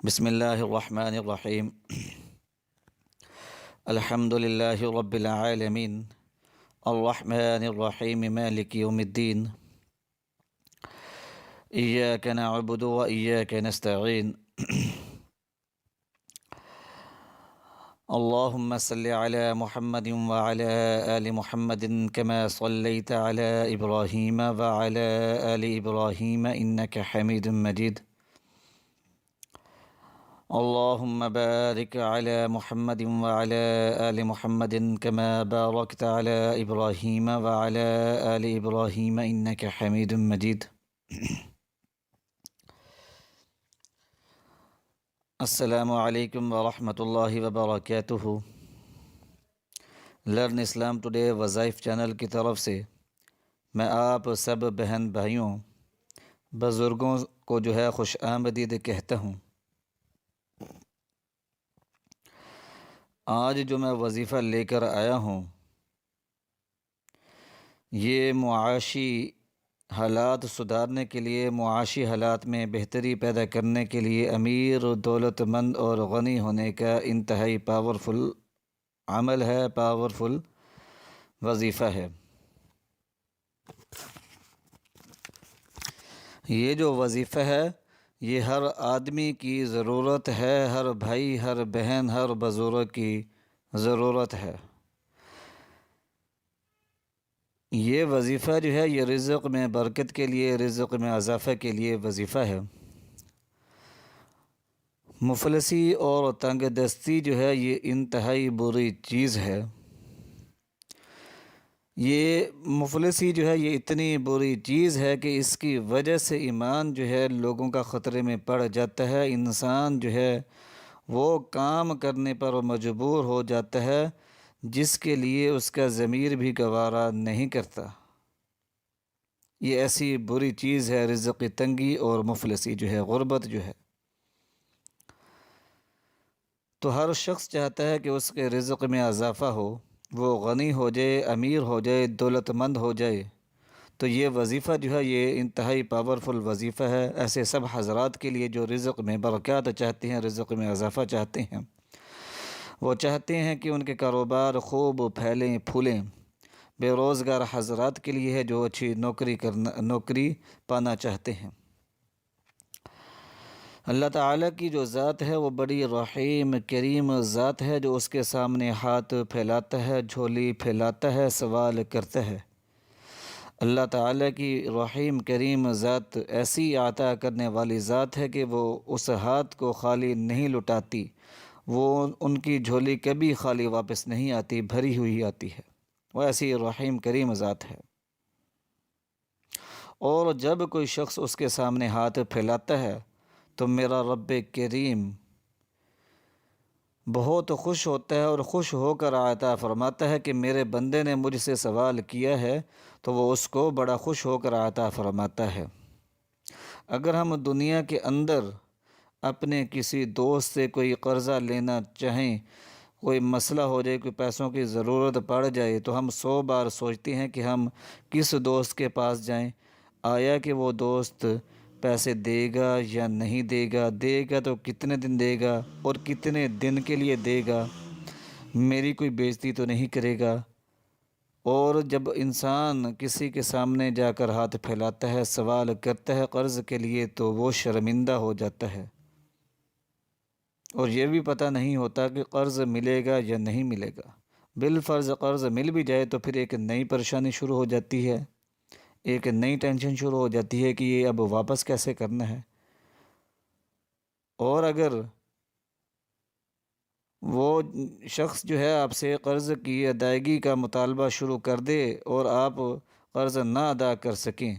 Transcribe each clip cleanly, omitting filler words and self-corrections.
بسم اللہ الرحمن الرحیم الحمد للہ رب العالمین الرحمن الرحیم مالک یوم الدین ایاک نعبد و ایاک نستعین اللہم صلی علی محمد وعلی آل محمد کما صلیت علی ابراہیم وعلی آل ابراہیم انک حمید مجید اللهم بارك على محمد وعلى آل محمد كما باركت على إبراهيم وعلى آل إبراهيم إنك حميد مجيد السلام علیکم ورحمۃ اللہ وبرکاتہ۔ لرن اسلام ٹوڈے وظائف چینل کی طرف سے میں آپ سب بہن بھائیوں بزرگوں کو خوش آمدید کہتا ہوں۔ آج جو میں وظیفہ لے کر آیا ہوں یہ معاشی حالات سدھارنے کے لیے، معاشی حالات میں بہتری پیدا کرنے کے لیے، امیر و دولت مند اور غنی ہونے کا انتہائی پاورفل عمل ہے، پاورفل وظیفہ ہے۔ یہ جو وظیفہ ہے یہ ہر آدمی کی ضرورت ہے، ہر بھائی، ہر بہن، ہر بزرگ کی ضرورت ہے۔ یہ وظیفہ یہ رزق میں برکت کے لیے، رزق میں اضافہ کے لیے وظیفہ ہے۔ مفلسی اور تنگ دستی یہ انتہائی بری چیز ہے۔ یہ مفلسی یہ اتنی بری چیز ہے کہ اس کی وجہ سے ایمان لوگوں کا خطرے میں پڑ جاتا ہے۔ انسان وہ کام کرنے پر مجبور ہو جاتا ہے جس کے لیے اس کا ضمیر بھی گوارا نہیں کرتا۔ یہ ایسی بری چیز ہے رزق تنگی اور مفلسی غربت تو ہر شخص چاہتا ہے کہ اس کے رزق میں اضافہ ہو، وہ غنی ہو جائے، امیر ہو جائے، دولت مند ہو جائے۔ تو یہ وظیفہ یہ انتہائی پاورفل وظیفہ ہے ایسے سب حضرات کے لیے جو رزق میں برکات چاہتے ہیں، رزق میں اضافہ چاہتے ہیں۔ وہ چاہتے ہیں کہ ان کے کاروبار خوب پھیلیں پھولیں۔ بے روزگار حضرات کے لیے ہے جو اچھی نوکری پانا چاہتے ہیں۔ اللہ تعالیٰ کی جو ذات ہے وہ بڑی رحیم کریم ذات ہے، جو اس کے سامنے ہاتھ پھیلاتا ہے، جھولی پھیلاتا ہے، سوال کرتا ہے۔ اللہ تعالیٰ کی رحیم کریم ذات ایسی عطا کرنے والی ذات ہے کہ وہ اس ہاتھ کو خالی نہیں لٹاتی، وہ ان کی جھولی کبھی خالی واپس نہیں آتی، بھری ہوئی آتی ہے۔ وہ ایسی رحیم کریم ذات ہے۔ اور جب کوئی شخص اس کے سامنے ہاتھ پھیلاتا ہے تو میرا رب کریم بہت خوش ہوتا ہے اور خوش ہو کر عطا فرماتا ہے کہ میرے بندے نے مجھ سے سوال کیا ہے تو وہ اس کو بڑا خوش ہو کر عطا فرماتا ہے۔ اگر ہم دنیا کے اندر اپنے کسی دوست سے کوئی قرضہ لینا چاہیں، کوئی مسئلہ ہو جائے، کوئی پیسوں کی ضرورت پڑ جائے تو ہم 100 بار سوچتے ہیں کہ ہم کس دوست کے پاس جائیں، آیا کہ وہ دوست پیسے دے گا یا نہیں دے گا، دے گا تو کتنے دن دے گا اور کتنے دن کے لیے دے گا، میری کوئی بےزتی تو نہیں کرے گا۔ اور جب انسان کسی کے سامنے جا کر ہاتھ پھیلاتا ہے، سوال کرتا ہے قرض کے لیے تو وہ شرمندہ ہو جاتا ہے، اور یہ بھی پتہ نہیں ہوتا کہ قرض ملے گا یا نہیں ملے گا۔ بالفرض قرض مل بھی جائے تو پھر ایک نئی پریشانی شروع ہو جاتی ہے، ایک نئی ٹینشن شروع ہو جاتی ہے کہ یہ اب واپس کیسے کرنا ہے۔ اور اگر وہ شخص آپ سے قرض کی ادائیگی کا مطالبہ شروع کر دے اور آپ قرض نہ ادا کر سکیں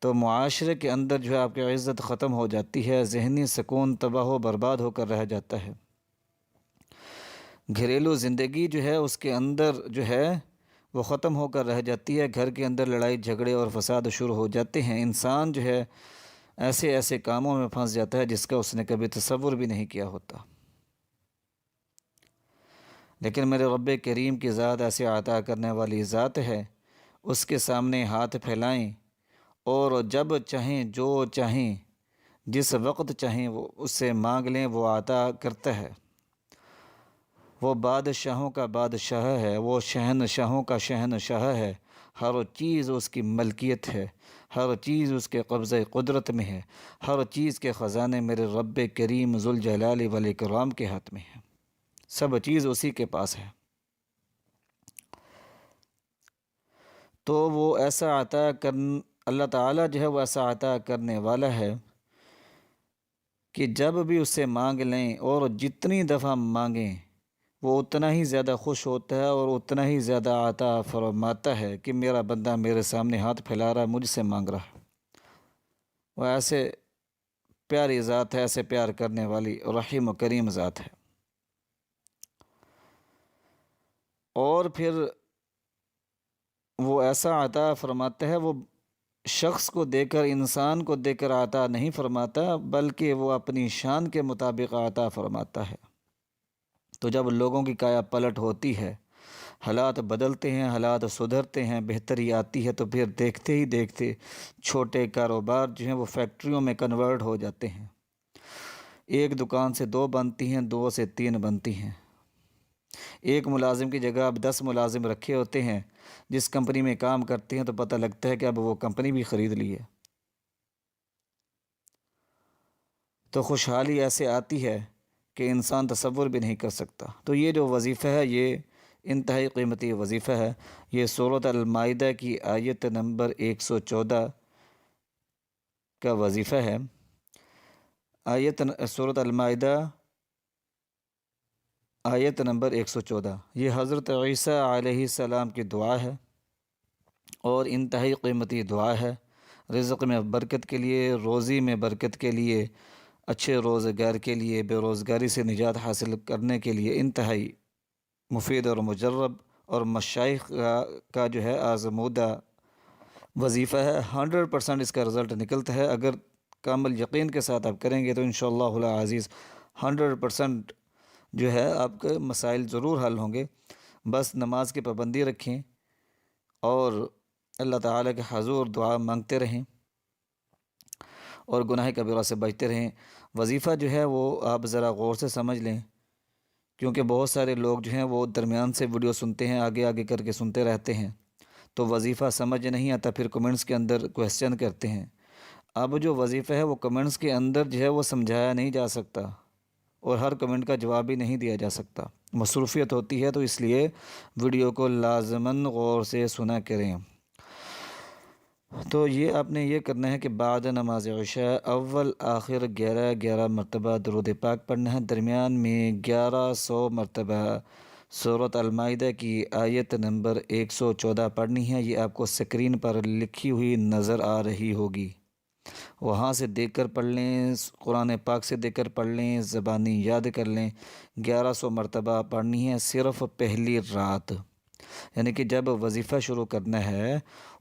تو معاشرے کے اندر آپ کی عزت ختم ہو جاتی ہے، ذہنی سکون تباہ و برباد ہو کر رہ جاتا ہے۔ گھریلو زندگی اس کے اندر وہ ختم ہو کر رہ جاتی ہے، گھر کے اندر لڑائی جھگڑے اور فساد شروع ہو جاتے ہیں۔ انسان ایسے کاموں میں پھنس جاتا ہے جس کا اس نے کبھی تصور بھی نہیں کیا ہوتا۔ لیکن میرے رب کریم کی ذات ایسے عطا کرنے والی ذات ہے، اس کے سامنے ہاتھ پھیلائیں اور جب چاہیں جو چاہیں جس وقت چاہیں وہ اس سے مانگ لیں وہ عطا کرتا ہے۔ وہ بادشاہوں کا بادشاہ ہے، وہ شہنشاہوں کا شہنشاہ ہے، ہر چیز اس کی ملکیت ہے، ہر چیز اس کے قبضہ قدرت میں ہے، ہر چیز کے خزانے میرے رب کریم ذوالجلال والاکرام کے ہاتھ میں ہے، سب چیز اسی کے پاس ہے۔ تو وہ ایسا عطا اللہ تعالیٰ جو ہے وہ ایسا عطا کرنے والا ہے کہ جب بھی اس سے مانگ لیں اور جتنی دفعہ مانگیں وہ اتنا ہی زیادہ خوش ہوتا ہے اور اتنا ہی زیادہ عطا فرماتا ہے کہ میرا بندہ میرے سامنے ہاتھ پھیلا رہا ہے، مجھ سے مانگ رہا ہے۔ وہ ایسے پیاری ذات ہے، ایسے پیار کرنے والی رحیم و کریم ذات ہے۔ اور پھر وہ ایسا عطا فرماتا ہے، وہ شخص کو دے کر، انسان کو دے کر عطا نہیں فرماتا، بلکہ وہ اپنی شان کے مطابق عطا فرماتا ہے۔ تو جب لوگوں کی کایا پلٹ ہوتی ہے، حالات بدلتے ہیں، حالات سدھرتے ہیں، بہتری آتی ہے، تو پھر دیکھتے ہی دیکھتے چھوٹے کاروبار جو ہیں وہ فیکٹریوں میں کنورٹ ہو جاتے ہیں۔ ایک دکان سے 2 بنتی ہیں، 2 سے 3 بنتی ہیں۔ ایک ملازم کی جگہ اب 10 ملازم رکھے ہوتے ہیں، جس کمپنی میں کام کرتے ہیں تو پتہ لگتا ہے کہ اب وہ کمپنی بھی خرید لی ہے۔ تو خوشحالی ایسے آتی ہے کہ انسان تصور بھی نہیں کر سکتا۔ تو یہ جو وظیفہ ہے یہ انتہائی قیمتی وظیفہ ہے۔ یہ سورۃ المائدہ کی آیت نمبر 114 کا وظیفہ ہے۔ سورۃ المائدہ آیت نمبر 114، یہ حضرت عیسیٰ علیہ السلام کی دعا ہے اور انتہائی قیمتی دعا ہے، رزق میں برکت کے لیے، روزی میں برکت کے لیے، اچھے روزگار کے لیے، بے روزگاری سے نجات حاصل کرنے کے لیے انتہائی مفید اور مجرب اور مشائخ کا جو ہے آزمودہ وظیفہ ہے۔ 100% اس کا رزلٹ نکلتا ہے۔ اگر کامل یقین کے ساتھ آپ کریں گے تو انشاءاللہ العزیز 100% جو ہے آپ کے مسائل ضرور حل ہوں گے۔ بس نماز کی پابندی رکھیں اور اللہ تعالیٰ کے حضور دعا مانگتے رہیں اور گناہ کبیرہ سے بچتے رہیں۔ وظیفہ جو ہے وہ آپ ذرا غور سے سمجھ لیں، کیونکہ بہت سارے لوگ جو ہیں وہ درمیان سے ویڈیو سنتے ہیں، آگے آگے کر کے سنتے رہتے ہیں، تو وظیفہ سمجھ نہیں آتا، پھر کمنٹس کے اندر کویسچن کرتے ہیں۔ اب جو وظیفہ ہے وہ کمنٹس کے اندر جو ہے وہ سمجھایا نہیں جا سکتا اور ہر کمنٹ کا جواب بھی نہیں دیا جا سکتا، مصروفیت ہوتی ہے، تو اس لیے ویڈیو کو لازماً غور سے سنا کریں۔ تو یہ آپ نے یہ کرنا ہے کہ بعد نماز عشاء اول آخر 11 مرتبہ درود پاک پڑھنا ہے، درمیان میں 1100 مرتبہ سورۃ المائدہ کی آیت نمبر 114 پڑھنی ہے۔ یہ آپ کو سکرین پر لکھی ہوئی نظر آ رہی ہوگی، وہاں سے دیکھ کر پڑھ لیں، قرآن پاک سے دیکھ کر پڑھ لیں، زبانی یاد کر لیں۔ 1100 مرتبہ پڑھنی ہے صرف پہلی رات، یعنی کہ جب وظیفہ شروع کرنا ہے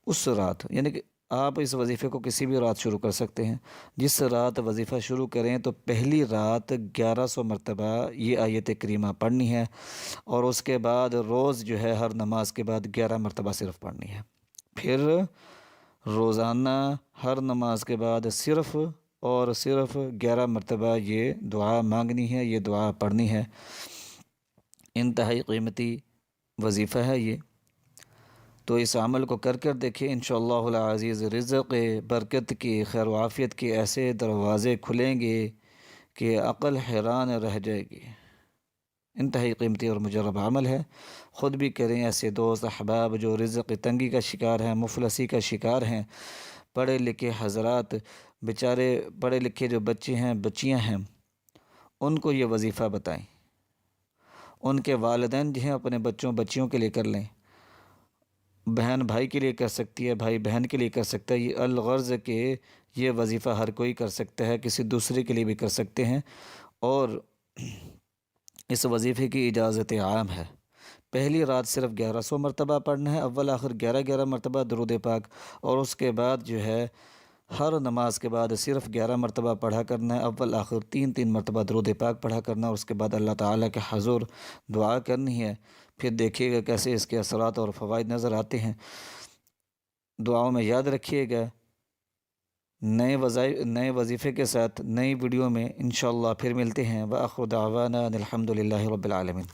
اس رات، یعنی کہ آپ اس وظیفے کو کسی بھی رات شروع کر سکتے ہیں، جس رات وظیفہ شروع کریں تو پہلی رات 1100 مرتبہ یہ آیت کریمہ پڑھنی ہے، اور اس کے بعد روز جو ہے ہر نماز کے بعد 11 مرتبہ صرف پڑھنی ہے۔ پھر روزانہ ہر نماز کے بعد صرف اور صرف 11 مرتبہ یہ دعا مانگنی ہے، یہ دعا پڑھنی ہے۔ انتہائی قیمتی وظیفہ ہے یہ، تو اس عمل کو کر دیکھیں، انشاءاللہ العزیز رزق برکت کی، خیر و عافیت کے ایسے دروازے کھلیں گے کہ عقل حیران رہ جائے گی۔ انتہائی قیمتی اور مجرب عمل ہے، خود بھی کریں۔ ایسے دوست احباب جو رزق تنگی کا شکار ہیں، مفلسی کا شکار ہیں، پڑھے لکھے حضرات، بیچارے پڑھے لکھے جو بچے ہیں، بچیاں ہیں، ان کو یہ وظیفہ بتائیں۔ ان کے والدین جو ہیں اپنے بچوں بچیوں کے لیے کر لیں، بہن بھائی کے لیے کر سکتی ہے، بھائی بہن کے لیے کر سکتا ہے۔ یہ الغرض کہ یہ وظیفہ ہر کوئی کر سکتا ہے، کسی دوسرے کے لیے بھی کر سکتے ہیں، اور اس وظیفے کی اجازت عام ہے۔ پہلی رات صرف 1100 مرتبہ پڑھنا ہے، اول آخر 11 مرتبہ درود پاک، اور اس کے بعد جو ہے ہر نماز کے بعد صرف 11 مرتبہ پڑھا کرنا ہے، اول آخر 3 مرتبہ درود پاک پڑھا کرنا، اور اس کے بعد اللہ تعالیٰ کے حضور دعا کرنی ہے۔ پھر دیکھیے گا کیسے اس کے اثرات اور فوائد نظر آتے ہیں۔ دعاؤں میں یاد رکھیے گا نئے وظیفے کے ساتھ نئی ویڈیو میں انشاءاللہ پھر ملتے ہیں۔ وآخر دعوانا ان الحمد للہ رب العالمین۔